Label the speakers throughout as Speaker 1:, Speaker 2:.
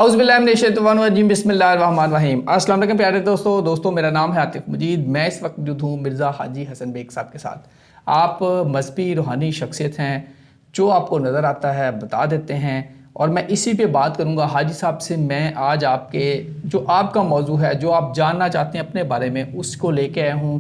Speaker 1: اعوذ باللہ من الشیطان الرجیم، بسم اللہ الرحمن الرحیم۔ السلام علیکم پیارے دوستوں میرا نام ہے عاطف مجید۔ میں اس وقت موجود ہوں مرزا حاجی حسن بیگ صاحب کے ساتھ۔ آپ مذہبی روحانی شخصیت ہیں، جو آپ کو نظر آتا ہے بتا دیتے ہیں، اور میں اسی پہ بات کروں گا حاجی صاحب سے۔ میں آج آپ کے جو آپ کا موضوع ہے، جو آپ جاننا چاہتے ہیں اپنے بارے میں، اس کو لے کے آیا ہوں۔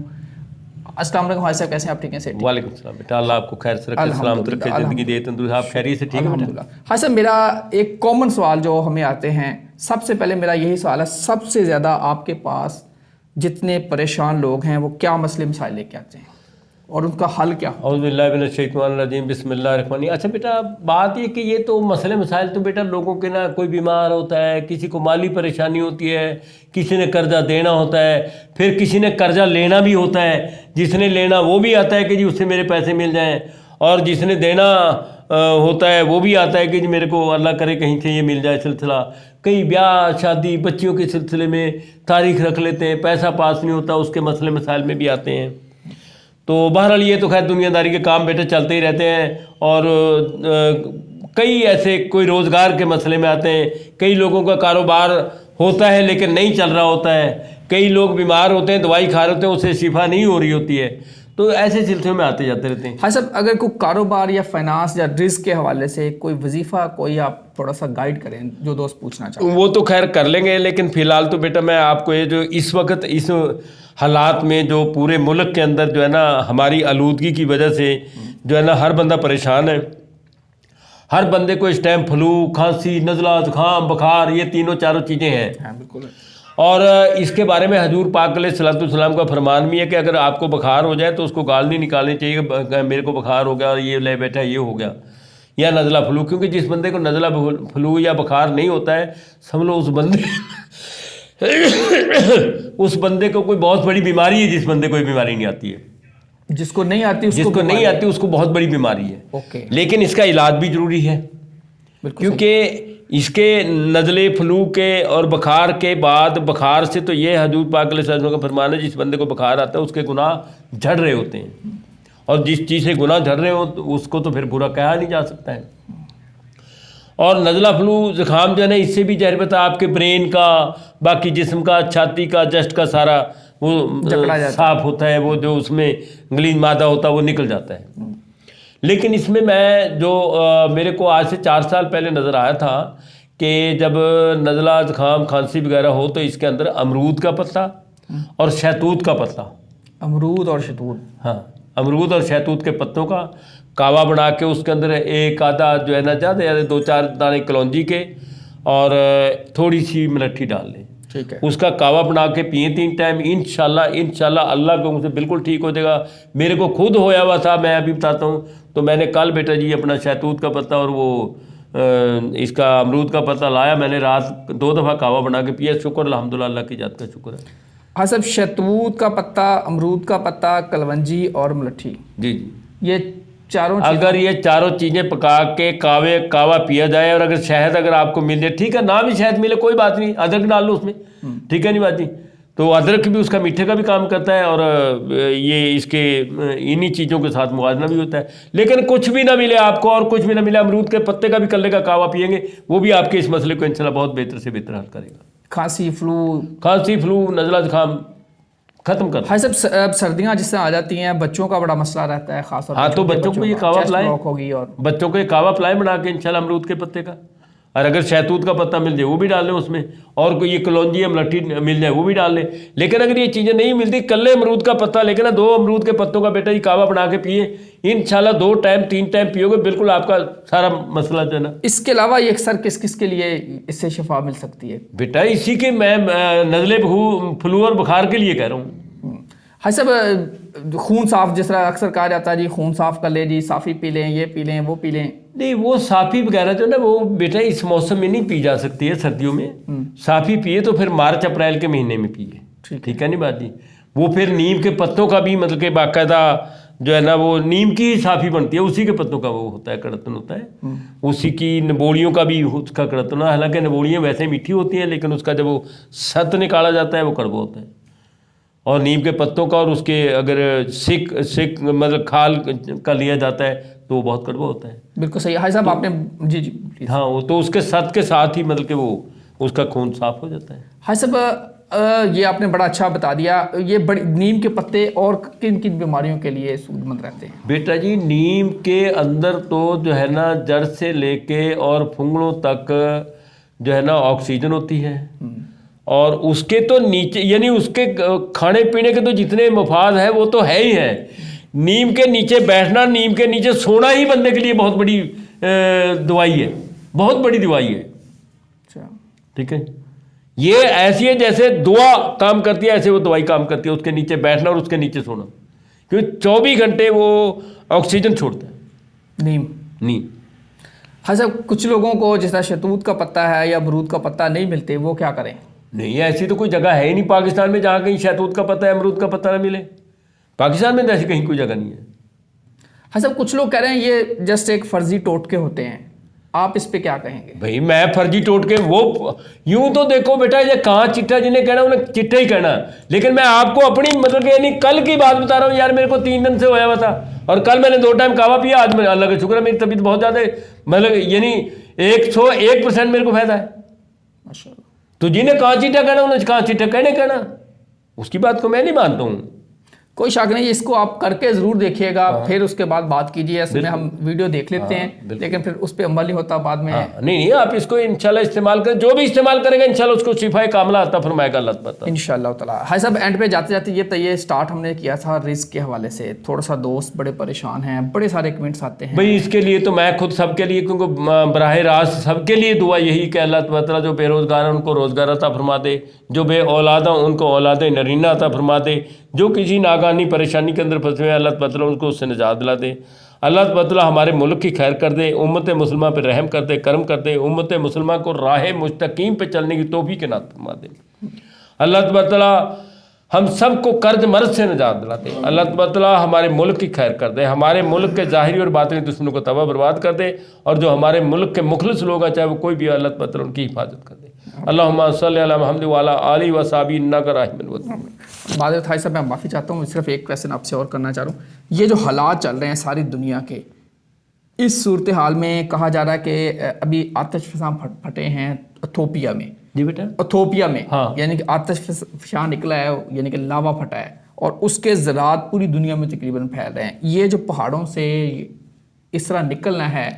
Speaker 1: السلام علیکم حاجی صاحب، کیسے ہیں آپ؟ ٹھیک ہیں؟
Speaker 2: وعلیکم السلام بیٹا، اللہ آپ کو خیر سے رکھے، سلامت رکھے، زندگی دے تندرست۔ آپ خیریت سے ٹھیک ہیں بیٹا؟
Speaker 1: حاجی صاحب، میرا ایک کامن سوال جو ہمیں آتے ہیں، سب سے پہلے میرا یہی سوال ہے، سب سے زیادہ آپ کے پاس جتنے پریشان لوگ ہیں وہ کیا مسئلے مسائل لے کے آتے ہیں اور ان کا حل کیا؟
Speaker 2: اعوذ باللہ من الشیطان الرجیم، بسم اللہ الرحمن الرحیم۔ اچھا بیٹا، بات یہ کہ یہ تو مسئلے مسائل تو بیٹا لوگوں کے نا، کوئی بیمار ہوتا ہے، کسی کو مالی پریشانی ہوتی ہے، کسی نے قرضہ دینا ہوتا ہے، پھر کسی نے قرضہ لینا بھی ہوتا ہے۔ جس نے لینا وہ بھی آتا ہے کہ جی اس سے میرے پیسے مل جائیں، اور جس نے دینا ہوتا ہے وہ بھی آتا ہے کہ جی میرے کو اللہ کرے کہیں سے یہ مل جائے سلسلہ۔ کئی بیاہ شادی بچیوں کے سلسلے میں تاریخ رکھ لیتے ہیں، پیسہ پاس نہیں ہوتا، اس کے مسئلے مسائل میں بھی آتے ہیں۔ تو بہرحال یہ تو خیر دنیا داری کے کام بیٹے چلتے ہی رہتے ہیں، اور کئی ایسے کوئی روزگار کے مسئلے میں آتے ہیں، کئی لوگوں کا کاروبار ہوتا ہے لیکن نہیں چل رہا ہوتا ہے، کئی لوگ بیمار ہوتے ہیں، دوائی کھا رہے ہوتے ہیں، اس سے شفا نہیں ہو رہی ہوتی ہے۔ تو ایسے سلسلے میں آتے جاتے رہتے ہیں۔
Speaker 1: ہاں صاحب، اگر کوئی کاروبار یا فائنانس یا رزق کے حوالے سے کوئی وظیفہ کوئی آپ تھوڑا سا گائیڈ کریں، جو دوست پوچھنا چاہتے ہیں۔
Speaker 2: وہ تو خیر کر لیں گے، لیکن فی الحال تو بیٹا میں آپ کو یہ جو اس وقت اس حالات میں جو پورے ملک کے اندر جو ہے نا ہماری آلودگی کی وجہ سے جو ہے نا ہر بندہ پریشان ہے۔ ہر بندے کو اس ٹائم فلو، کھانسی، نزلہ، زکام، بخار، یہ تینوں چاروں چیزیں ہیں۔
Speaker 1: ہاں بالکل۔
Speaker 2: اور اس کے بارے میں حضور پاک علیہ الصلوۃ والسلام کا فرمان بھی ہے کہ اگر آپ کو بخار ہو جائے تو اس کو گال نہیں نکالنی چاہیے کہ میرے کو بخار ہو گیا اور یہ لے بیٹھا یہ ہو گیا، یا نزلہ فلو۔ کیونکہ جس بندے کو نزلہ فلو یا بخار نہیں ہوتا ہے، سمجھ لو اس بندے کو کوئی بہت بڑی بیماری ہے، جس بندے کو یہ بیماری نہیں آتی ہے۔
Speaker 1: جس کو نہیں آتی
Speaker 2: جس کو نہیں آتی اس کو بہت بڑی بیماری ہے۔
Speaker 1: اوکے۔
Speaker 2: لیکن اس کا علاج بھی ضروری ہے، کیونکہ اس کے نزلے فلو کے اور بخار کے بعد، بخار سے تو یہ حضور پاک علیہ السلام کا فرمان ہے، جس بندے کو بخار آتا ہے اس کے گناہ جھڑ رہے ہوتے ہیں، اور جس چیز سے گناہ جھڑ رہے ہو تو اس کو تو پھر برا کہا نہیں جا سکتا ہے۔ اور نزلہ فلو زکام جو ہے نا، اس سے بھی ظاہر بتا آپ کے برین کا، باقی جسم کا، چھاتی کا، جسٹ کا سارا وہ صاف ہوتا ہے، وہ جو اس میں گلیز مادہ ہوتا ہے وہ نکل جاتا ہے۔ لیکن اس میں جو میرے کو آج سے 4 سال پہلے نظر آیا تھا کہ جب نزلہ زکام کھانسی وغیرہ ہو تو اس کے اندر امرود کا پتا اور شہتوت کا پتا،
Speaker 1: امرود اور شہتوت،
Speaker 2: ہاں امرود اور شہتوت کے پتوں کا کعوہ بنا کے اس کے اندر ایک آدھا جو ہے نا زیادہ 2-4 دانے کلونجی کے اور تھوڑی سی ملٹھی ڈال لیں،
Speaker 1: ٹھیک ہے،
Speaker 2: اس کا کعوہ بنا کے پئیں 3 ٹائم، انشاءاللہ اللہ کو مجھ سے بالکل ٹھیک ہو جائے گا۔ میرے کو خود ہویا ہوا تھا، میں ابھی بتاتا ہوں۔ تو میں نے کل بیٹا جی اپنا شہتوت کا پتہ اور وہ اس کا امرود کا پتہ لایا، میں نے رات 2 دفعہ کعوہ بنا کے پیا، شکر الحمدللہ، اللہ کی ذات کا شکر ہے۔
Speaker 1: ہاں صاحب، شہتوت کا پتا، امرود کا پتا، کلونجی اور ملٹھی،
Speaker 2: جی جی،
Speaker 1: یہ چاروں
Speaker 2: اگر یہ چاروں چیزیں پکا کے کعوہ پیا جائے، اور اگر شہد اگر آپ کو مل جائے، ٹھیک ہے، نہ بھی شہد ملے کوئی بات نہیں، ادرک ڈال لو اس میں، ٹھیک ہے نہیں بات جی۔ تو ادرک بھی اس کا میٹھے کا بھی کام کرتا ہے، اور یہ اس کے انہی چیزوں کے ساتھ موازنہ بھی ہوتا ہے۔ لیکن کچھ بھی نہ ملے آپ کو، اور کچھ بھی نہ ملے، امرود کے پتے کا بھی کلے کا کعوہ پئیں گے، وہ بھی آپ کے اس مسئلے کو انشاءاللہ بہت بہتر سے بہتر حل کرے گا۔
Speaker 1: کھانسی، فلو،
Speaker 2: نزلہ زکام ختم کر۔
Speaker 1: ہاں صاحب، سردیاں جس سے آ جاتی ہیں، بچوں کا بڑا مسئلہ رہتا ہے، خاص طور پر
Speaker 2: ہاں تو بچوں کو یہ کعوہ پلائیں،
Speaker 1: اور
Speaker 2: بچوں کو یہ کعوہ پلائیں بنا کے انشاءاللہ امرود کے پتے کا، اور اگر شہتوت کا پتہ مل جائے وہ بھی ڈال لیں اس میں، اور کوئی یہ کلونجی یا ملٹھی مل جائے وہ بھی ڈال لیں۔ لیکن اگر یہ چیزیں نہیں ملتی، کلے امرود کا پتہ لے کے نا 2 امرود کے پتوں کا بیٹا یہ کعوہ بنا کے پیئے، انشاءاللہ 2 ٹائم 3 ٹائم پیو گے، بالکل آپ کا سارا مسئلہ جو ہے نا۔
Speaker 1: اس کے علاوہ یہ اکثر کس کے لیے اس سے شفا مل سکتی ہے
Speaker 2: بیٹا؟ اسی کے میں نزلے فلو اور بخار کے لیے کہہ رہا ہوں۔
Speaker 1: ہاں صاحب، خون صاف، جس طرح اکثر کہا جاتا ہے جی خون صاف کر لیں، جی صافی پی لیں، یہ پی لیں، وہ پی لیں۔
Speaker 2: نہیں، وہ صافی وغیرہ جو نا وہ بیٹا اس موسم میں نہیں پی جا سکتی ہے، سردیوں میں صافی پیے تو پھر مارچ اپریل کے مہینے میں پیے، ٹھیک ہے نہیں بات جی۔ وہ پھر نیم کے پتوں کا بھی مطلب کہ باقاعدہ جو ہے نا وہ نیم کی ہی صافی بنتی ہے، اسی کے پتوں کا وہ ہوتا ہے، کڑتن ہوتا ہے، اسی کی نبوڑیوں کا بھی اس کا کڑتن ہے۔ حالانکہ نبوڑیاں ویسے میٹھی ہوتی ہیں، لیکن اس کا جب وہ ست نکالا جاتا ہے وہ کڑوا ہوتا ہے۔ اور نیم کے پتوں کا اور اس کے اگر سک مطلب کھال کا لیا جاتا ہے تو وہ بہت کڑوا ہوتا ہے۔
Speaker 1: بالکل صحیح حاجی صاحب، آپ نے جی
Speaker 2: ہاں، وہ تو اس کے ست کے ساتھ ہی مطلب کہ وہ اس کا خون صاف ہو جاتا ہے.
Speaker 1: ہاں صاحب یہ آپ نے بڑا اچھا بتا دیا. یہ بڑی نیم کے پتے اور کن کن بیماریوں کے لیے سود مند رہتے ہیں؟
Speaker 2: بیٹا جی نیم کے اندر تو جو ہے نا جڑ سے لے کے اور پھنگڑوں تک جو ہے نا آکسیجن ہوتی ہے، اور اس کے تو نیچے یعنی اس کے کھانے پینے کے تو جتنے مفاد ہیں وہ تو ہے ہی ہیں. نیم کے نیچے بیٹھنا، نیم کے نیچے سونا ہی بندے کے لیے بہت بڑی دوائی ہے، بہت بڑی دوائی ہے.
Speaker 1: اچھا
Speaker 2: ٹھیک ہے، یہ ایسی ہے جیسے دعا کام کرتی ہے ایسے وہ دوائی کام کرتی ہے. اس کے نیچے بیٹھنا اور اس کے نیچے سونا، کیونکہ 24 گھنٹے وہ آکسیجن چھوڑتا ہے
Speaker 1: نیم.
Speaker 2: نیم.
Speaker 1: ہاں صاحب کچھ لوگوں کو جس طرح شہتوت کا پتا ہے یا امرود کا پتا نہیں ملتے، وہ کیا کریں؟
Speaker 2: نہیں، ایسی تو کوئی جگہ ہے ہی نہیں پاکستان میں جہاں کہیں شہتوت کا پتہ ہے امرود کا پتہ نہ ملے. پاکستان میں تو ایسی کہیں کوئی جگہ نہیں ہے.
Speaker 1: ہاں صاحب کچھ لوگ کہہ رہے ہیں یہ جسٹ ایک فرضی ٹوٹکے ہوتے ہیں، آپ اس پہ کیا کہیں گے؟
Speaker 2: بھائی میں فرضی ٹوٹ کے وہ یوں تو دیکھو بیٹا، یہ کہاں چٹا جنہیں کہنا انہیں چٹا ہی کہنا، لیکن میں آپ کو اپنی مطلب کہ یعنی کل کی بات بتا رہا ہوں. یار میرے کو 3 دن سے ہوا ہوا تھا اور کل میں نے 2 ٹائم کہوا پیا. آج میں اللہ کا شکر ہے میری طبیعت بہت زیادہ مطلب یعنی 101% میرے کو فائدہ ہے.
Speaker 1: ماشاء اللہ.
Speaker 2: تو جنہیں کہاں چٹا کہنا انہیں کہاں چٹا کہنا، اس کی بات کو میں نہیں مانتا ہوں.
Speaker 1: کوئی شک نہیں، اس کو آپ کر کے ضرور دیکھیے گا، پھر اس کے بعد بات کیجیے. اس میں ہم ویڈیو دیکھ لیتے ہیں لیکن پھر اس پہ عمل نہیں ہوتا بعد میں.
Speaker 2: نہیں آپ اس کو انشاءاللہ استعمال کریں، جو بھی استعمال کرے گا انشاءاللہ اس کو شفا کاملہ عطا فرمائے گا اللہ تعالیٰ
Speaker 1: انشاءاللہ تعالیٰ. ہاں صاحب اینڈ پہ جاتے جاتے یہ سٹارٹ ہم نے کیا تھا رزق کے حوالے سے. تھوڑا سا دوست بڑے پریشان ہیں، بڑے سارے کمنٹس آتے ہیں.
Speaker 2: بھئی اس کے لیے تو میں خود سب کے لیے کیونکہ براہ راست سب کے لیے دعا یہی کہ اللہ تعالیٰ جو بے روزگار ہیں ان کو روزگار عطا فرما دے، جو بے اولاد ہیں ان کو اولاد نرینہ عطا فرما دے، جو کسی ناگہانی پریشانی کے اندر پھنسے ہوئے اللہ تعالیٰ ان کو اس سے نجات دلا دے. اللہ تعالیٰ ہمارے ملک کی خیر کر دے، امت مسلمہ پہ رحم کر دے، کرم کر دے، امت مسلمہ کو راہ مستقیم پہ چلنے کی توفیق عطا فرما دے. اللہ تعالیٰ ہم سب کو قرض مرض سے نجات دلا دے. اللہ تعالیٰ ہمارے ملک کی خیر کر دے، ہمارے ملک کے ظاہری اور باطنی دشمنوں کو تباہ برباد کر دے، اور جو ہمارے ملک کے مخلص لوگ ہیں چاہے وہ کوئی بھی اللہ تعالیٰ ان کی حفاظت کر دے. اللہم صلی علی محمد وعلی آلہ وصحبہ انک راحم الودود.
Speaker 1: بادل تھائی صاحب میں معافی چاہتا ہوں، صرف ایک کویسچن آپ سے اور کرنا چاہ رہا ہوں. یہ جو حالات چل رہے ہیں ساری دنیا کے، اس صورتحال میں کہا جا رہا ہے کہ ابھی آتش فشاں پھٹے ہیں ایتھوپیا میں.
Speaker 2: جی بیٹا
Speaker 1: ایتھوپیا میں
Speaker 2: ہاں.
Speaker 1: یعنی کہ آتش فشاں نکلا ہے، یعنی کہ لاوا پھٹا ہے، اور اس کے ذرات پوری دنیا میں تقریباً پھیل رہے ہیں. یہ جو پہاڑوں سے اس طرح نکلنا ہے،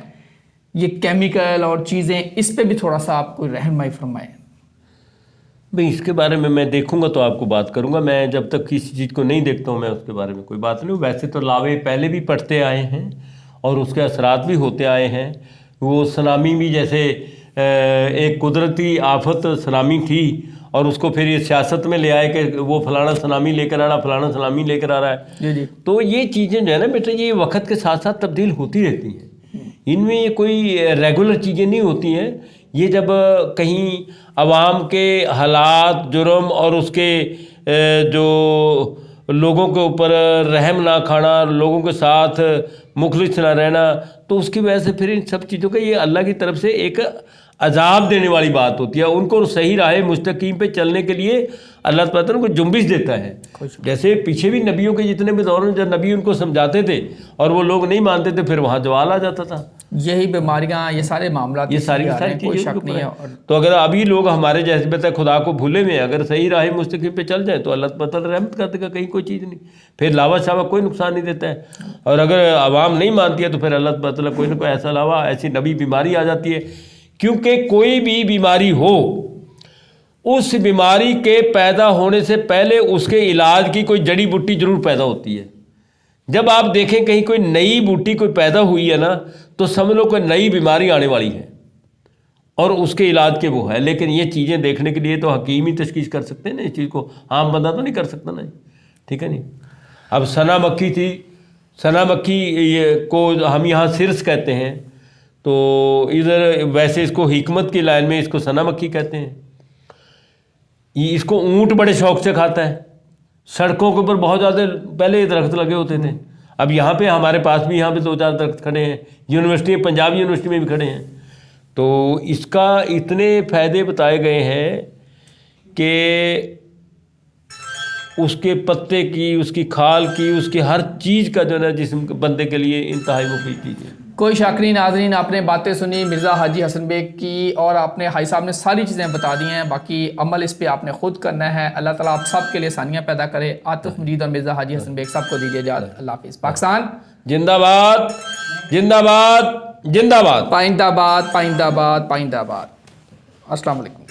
Speaker 1: یہ کیمیکل اور چیزیں، اس پہ بھی تھوڑا سا آپ کو رہنمائی فرمائیں.
Speaker 2: بھئی اس کے بارے میں دیکھوں گا تو آپ کو بات کروں گا. میں جب تک کسی چیز کو نہیں دیکھتا ہوں میں اس کے بارے میں کوئی بات نہیں. ویسے تو لاوے پہلے بھی پڑتے آئے ہیں اور اس کے اثرات بھی ہوتے آئے ہیں. وہ سونامی بھی جیسے ایک قدرتی آفت سونامی تھی اور اس کو پھر یہ سیاست میں لے آئے کہ وہ فلانا سونامی لے کر آ رہا، فلانا سونامی لے کر آ رہا ہے.
Speaker 1: جی جی.
Speaker 2: تو یہ چیزیں جو ہے نا بیٹا یہ وقت کے ساتھ ساتھ تبدیل ہوتی رہتی ہیں. ان میں یہ کوئی ریگولر چیزیں نہیں ہوتی ہیں. یہ جب کہیں عوام کے حالات، جرم اور اس کے جو لوگوں کے اوپر رحم نہ کھانا، لوگوں کے ساتھ مخلص نہ رہنا، تو اس کی وجہ سے پھر ان سب چیزوں کا یہ اللہ کی طرف سے ایک عذاب دینے والی بات ہوتی ہے. ان کو صحیح راہ مستقیم پہ چلنے کے لیے اللہ تعالیٰ ان کو جنبش دیتا ہے. جیسے پیچھے بھی نبیوں کے جتنے بھی دور ہیں جب نبی ان کو سمجھاتے تھے اور وہ لوگ نہیں مانتے تھے، پھر وہاں زوال آ جاتا تھا.
Speaker 1: یہی بیماریاں، یہ سارے معاملات،
Speaker 2: یہ ساری
Speaker 1: کوئی شک
Speaker 2: چیزیں
Speaker 1: نہیں ہے.
Speaker 2: تو اگر ابھی لوگ ہمارے جذبے خدا کو بھولے ہوئے ہیں، اگر صحیح راہ مستقیم پہ چل جائیں تو اللہ تعالیٰ رحمت کر دے گا. کہیں کوئی چیز نہیں، پھر لاوا شاوا کوئی نقصان نہیں دیتا ہے. اور اگر عوام نہیں مانتی ہے تو پھر اللہ تعالیٰ کوئی نہ کوئی ایسا لاوا، ایسی نبی بیماری آ جاتی ہے. کیونکہ کوئی بھی بیماری ہو، اس بیماری کے پیدا ہونے سے پہلے اس کے علاج کی کوئی جڑی بوٹی ضرور پیدا ہوتی ہے. جب آپ دیکھیں کہیں کوئی نئی بوٹی کوئی پیدا ہوئی ہے نا تو سمجھ لو کوئی نئی بیماری آنے والی ہے اور اس کے علاج کے وہ ہے. لیکن یہ چیزیں دیکھنے کے لیے تو حکیم ہی تشخیص کر سکتے ہیں نا اس چیز کو، عام بندہ تو نہیں کر سکتا نا. ٹھیک ہے نہیں. اب سنا مکھی تھی، سنا مکھی کو ہم یہاں سرس کہتے ہیں، تو ادھر ویسے اس کو حکمت کی لائن میں اس کو سنا مکھی کہتے ہیں. اس کو اونٹ بڑے شوق سے کھاتا ہے. سڑکوں کے اوپر بہت زیادہ پہلے یہ درخت لگے ہوتے تھے. اب یہاں پہ ہمارے پاس بھی یہاں پہ 2-4 درخت کھڑے ہیں. یونیورسٹی، پنجاب یونیورسٹی میں بھی کھڑے ہیں. تو اس کا اتنے فائدے بتائے گئے ہیں کہ اس کے پتے کی، اس کی کھال کی، اس کی ہر چیز کا جو ہے نا جسم بندے کے لیے انتہائی مفید چیز ہے.
Speaker 1: کوئی شاکری ناظرین، آپ نے باتیں سنی مرزا حاجی حسن بیگ کی، اور آپ نے حاجی صاحب نے ساری چیزیں بتا دی ہیں، باقی عمل اس پہ آپ نے خود کرنا ہے۔ اللہ تعالیٰ آپ سب کے لیے آسانیاں پیدا کرے۔ عاطف مجید اور مرزا حاجی حسن بیگ صاحب کو دیجیے اجازت۔ اللہ حافظ۔ پاکستان
Speaker 2: زندہ باد، زندہ باد، زندہ باد۔
Speaker 1: پائندہ باد، پائندہ باد، پائندہ باد۔ السلام علیکم۔